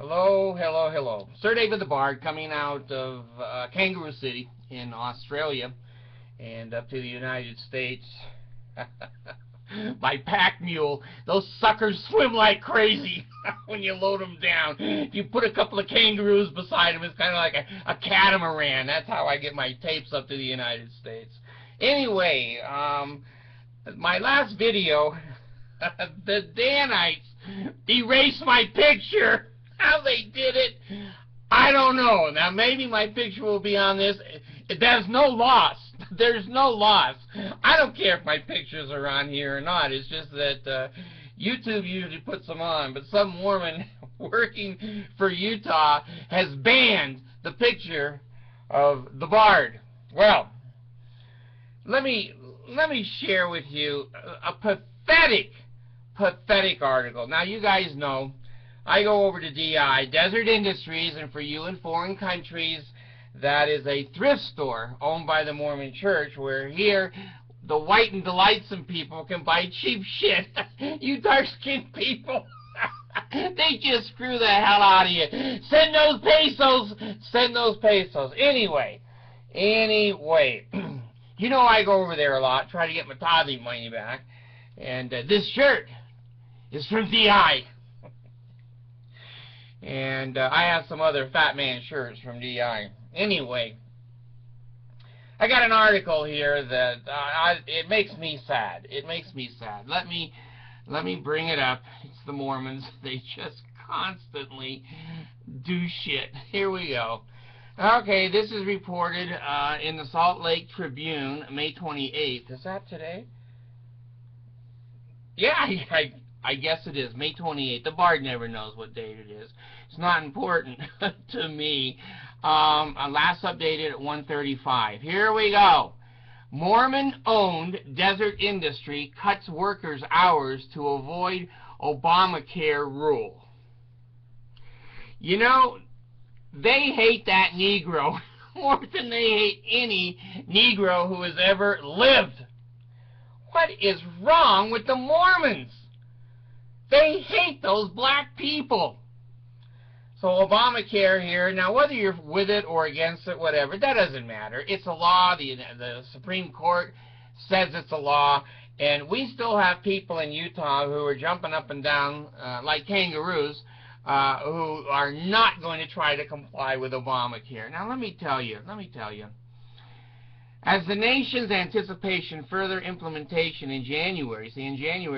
Hello, hello, hello. Sir David the Bard coming out of Kangaroo City in Australia and up to the United States by pack mule. Those suckers swim like crazy when you load them down. If you put a couple of kangaroos beside them, it's kind of like a catamaran. That's how I get my tapes up to the United States. Anyway, my last video, the Danites erased my picture. How they did it, I don't know. Now, maybe my picture will be on this. There's no loss. There's no loss. I don't care if my pictures are on here or not. It's just that YouTube usually puts them on. But some Mormon working for Utah has banned the picture of the Bard. Well, let me share with you a pathetic article. Now, you guys know I go over to DI, Deseret Industries, and for you in foreign countries, that is a thrift store owned by the Mormon Church, where here the white and delightsome people can buy cheap shit. You dark-skinned people, they just screw the hell out of you. Send those pesos. Send those pesos. Anyway, you know I go over there a lot, try to get my tithing money back, and this shirt is from DI. And I have some other Fat Man shirts from DI. Anyway, I got an article here that it makes me sad. It makes me sad. Let me bring it up. It's the Mormons. They just constantly do shit. Here we go. Okay, this is reported in the Salt Lake Tribune, May 28th. Is that today? Yeah, I guess it is, May 28th. The Bard never knows what date it is. It's not important to me. Last updated at 1:35. Here we go. Mormon-owned Deseret Industry cuts workers' hours to avoid Obamacare rule. You know, they hate that Negro more than they hate any Negro who has ever lived. What is wrong with the Mormons? They hate those black people. So Obamacare here, now whether you're with it or against it, whatever, that doesn't matter. It's a law. The Supreme Court says it's a law. And we still have people in Utah who are jumping up and down like kangaroos who are not going to try to comply with Obamacare. Now let me tell you. As the nation's anticipation further implementation in January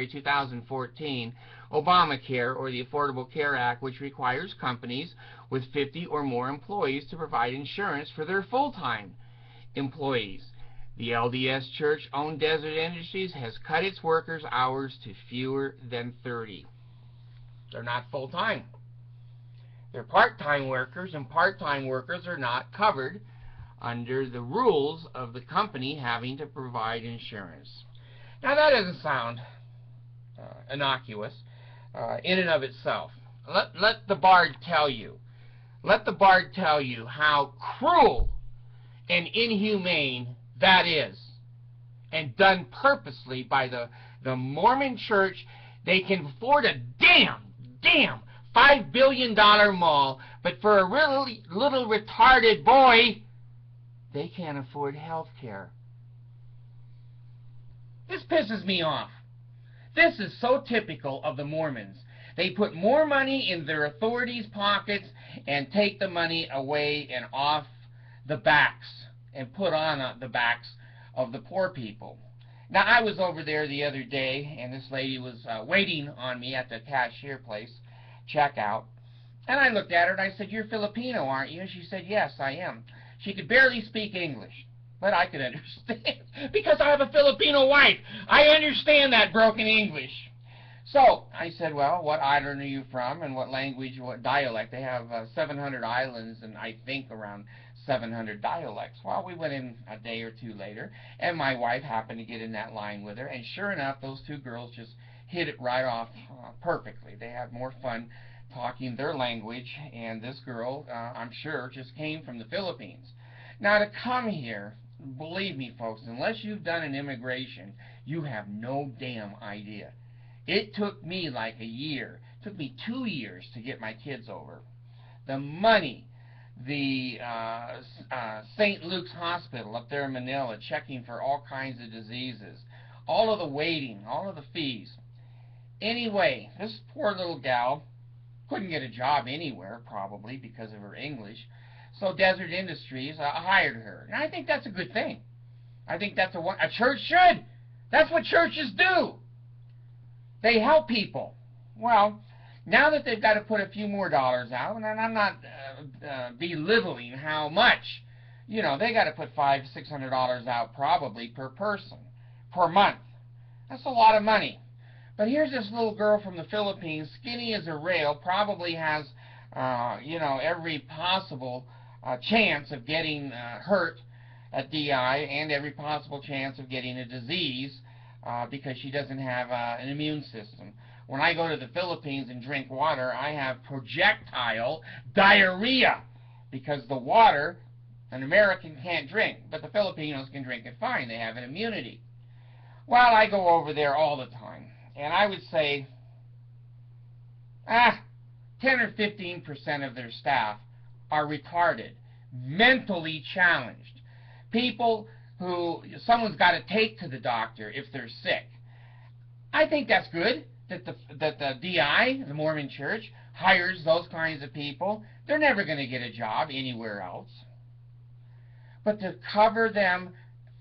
2014, Obamacare, or the Affordable Care Act, which requires companies with 50 or more employees to provide insurance for their full-time employees. The LDS Church-owned Deseret Industries has cut its workers' hours to fewer than 30. They're not full-time. They're part-time workers, and part-time workers are not covered under the rules of the company having to provide insurance. Now that doesn't sound innocuous in and of itself. Let the Bard tell you. Let the Bard tell you how cruel and inhumane that is, and done purposely by the Mormon Church. They can afford a damn $5 billion mall, but for a really little retarded boy, they can't afford health care. This pisses me off. This is so typical of the Mormons. They put more money in their authorities' pockets and take the money away and off the backs and put on the backs of the poor people. Now, I was over there the other day, and this lady was waiting on me at the cashier place, checkout. And I looked at her and I said, "You're Filipino, aren't you?" And she said, "Yes, I am." She could barely speak English, but I could understand because I have a Filipino wife. I understand that broken English. So I said, "Well, what island are you from, and what language, what dialect?" They have 700 islands, and I think around 700 dialects. Well, we went in a day or two later, and my wife happened to get in that line with her, and sure enough, those two girls just hit it right off perfectly. They had more fun talking their language, and this girl, I'm sure, just came from the Philippines. Now, to come here, believe me, folks, unless you've done an immigration, you have no damn idea. It took me like a year Took me 2 years to get my kids over. The money, the St. Luke's Hospital up there in Manila, checking for all kinds of diseases, all of the waiting, all of the fees. Anyway, this poor little gal couldn't get a job anywhere, probably because of her English, so Deseret Industries hired her. And I think that's a good thing. I think that's a church should. That's what churches do. They help people. Well, now that they've got to put a few more dollars out, and I'm not belittling how much, you know, they got to put $500, $600 out probably per person, per month. That's a lot of money. But here's this little girl from the Philippines, skinny as a rail, probably has, you know, every possible chance of getting hurt at DI and every possible chance of getting a disease because she doesn't have an immune system. When I go to the Philippines and drink water, I have projectile diarrhea because the water an American can't drink, but the Filipinos can drink it fine. They have an immunity. Well, I go over there all the time, and I would say 10 or 15% of their staff are retarded, mentally challenged. People who someone's got to take to the doctor if they're sick. I think that's good that the DI, the Mormon Church, hires those kinds of people. They're never going to get a job anywhere else. But to cover them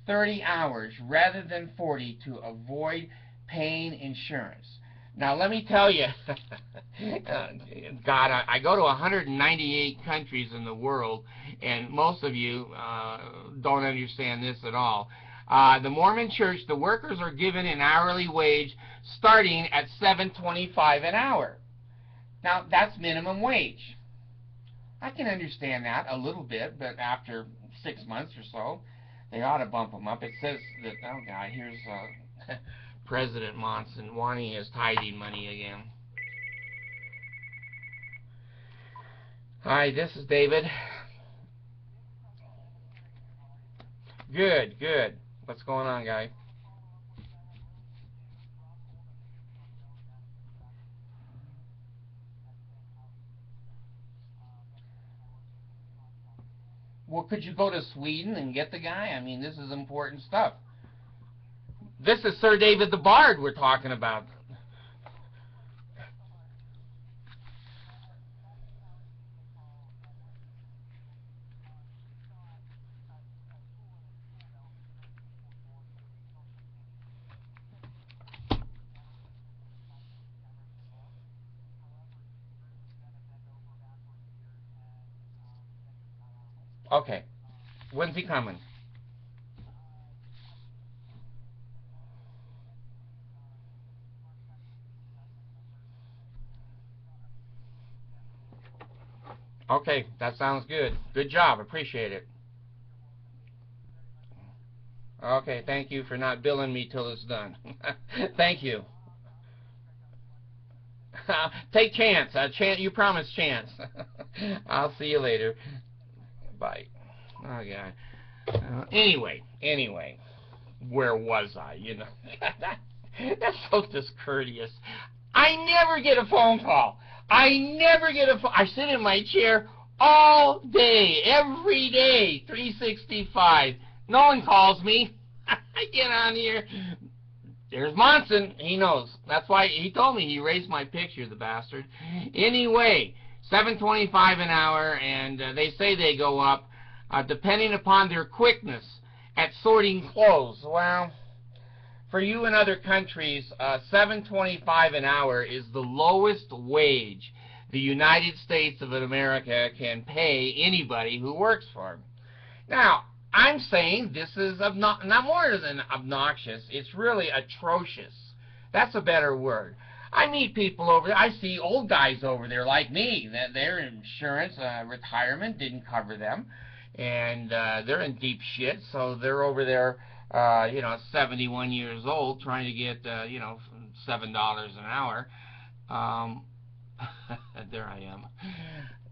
30 hours rather than 40 to avoid paying insurance. Now, let me tell you, God, I go to 198 countries in the world, and most of you don't understand this at all. The Mormon Church, the workers are given an hourly wage starting at $7.25 an hour. Now, that's minimum wage. I can understand that a little bit, but after 6 months or so, they ought to bump them up. It says that, oh, God, here's President Monson wanting his tithing money again. Hi, this is David. Good, good. What's going on, guy? Well, could you go to Sweden and get the guy? I mean, this is important stuff. This is Sir David the Bard we're talking about. Okay. When's he coming? Okay, that sounds good. Good job. Appreciate it. Okay, thank you for not billing me till it's done. Thank you. Take chance. You promised chance. I'll see you later. Bye. Oh, God. Anyway, where was I? You know, that's so discourteous. I never get a phone call. I never get a phone. I sit in my chair all day, every day, 365. No one calls me. I get on here. There's Monson. He knows. That's why he told me he raised my picture, the bastard. Anyway, $7.25 an hour, and they say they go up depending upon their quickness at sorting clothes. Well, for you in other countries, $7.25 an hour is the lowest wage the United States of America can pay anybody who works for them. Now, I'm saying this is not more than obnoxious. It's really atrocious. That's a better word. I meet people over there. I see old guys over there like me. That their insurance, retirement didn't cover them, and they're in deep shit. So they're over there, you know, 71 years old, trying to get, you know, $7 an hour. There I am.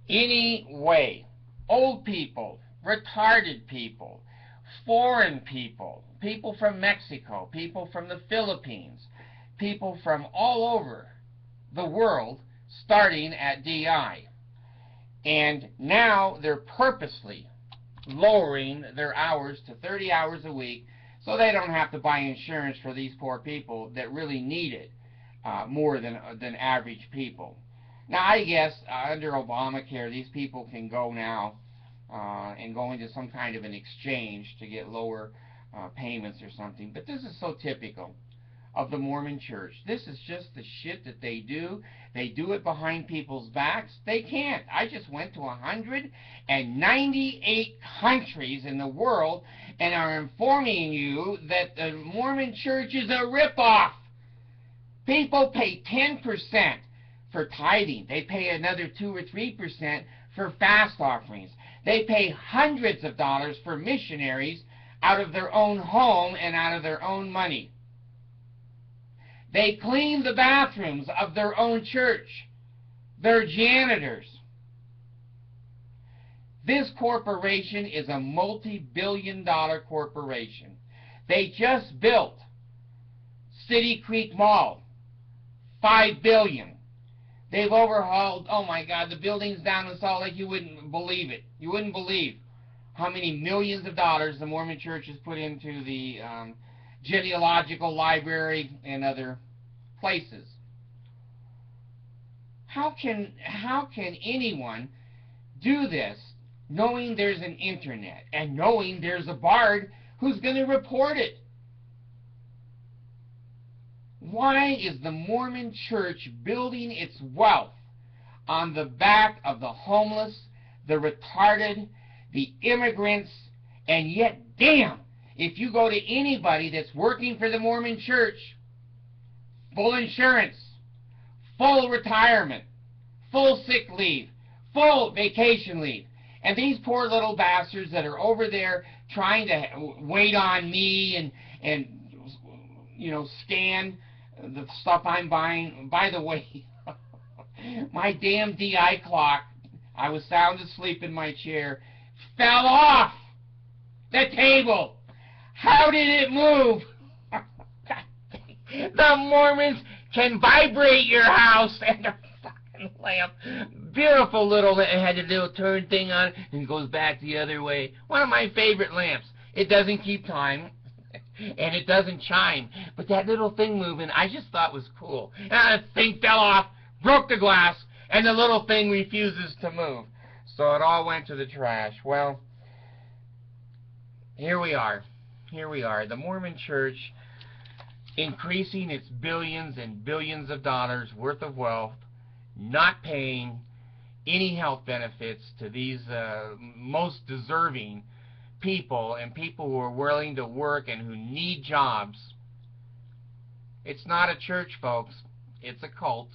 Anyway, old people, retarded people, foreign people, people from Mexico, people from the Philippines, people from all over the world starting at DI. And now they're purposely lowering their hours to 30 hours a week so they don't have to buy insurance for these poor people that really need it more than average people. Now, I guess under Obamacare, these people can go now and go into some kind of an exchange to get lower payments or something. But this is so typical of the Mormon Church. This is just the shit that they do. They do it behind people's backs. They can't. I just went to 198 countries in the world and are informing you that the Mormon Church is a ripoff. People pay 10% for tithing. They pay another 2 or 3% for fast offerings. They pay hundreds of dollars for missionaries out of their own home and out of their own money. They clean the bathrooms of their own church. They're janitors. This corporation is a multi-billion-dollar corporation. They just built City Creek Mall, $5 billion. They've overhauled, oh my God, the buildings down in Salt Lake, you wouldn't believe it. You wouldn't believe how many millions of dollars the Mormon Church has put into the genealogical library and other places. How can anyone do this knowing there's an internet and knowing there's a bard who's going to report it? Why is the Mormon Church building its wealth on the back of the homeless, the retarded, the immigrants, and yet, damn, if you go to anybody that's working for the Mormon Church, full insurance, full retirement, full sick leave, full vacation leave. And these poor little bastards that are over there trying to wait on me and you know, scan the stuff I'm buying. By the way, my damn DI clock, I was sound asleep in my chair, fell off the table. How did it move? The Mormons can vibrate your house, and the fucking lamp, beautiful little, it had a little turn thing on it and goes back the other way. One of my favorite lamps. It doesn't keep time and it doesn't chime, but that little thing moving I just thought was cool. And the thing fell off, broke the glass, and the little thing refuses to move. So it all went to the trash. Well, here we are. Here we are. The Mormon Church increasing its billions and billions of dollars worth of wealth, not paying any health benefits to these most deserving people and people who are willing to work and who need jobs. It's not a church, folks. It's a cult.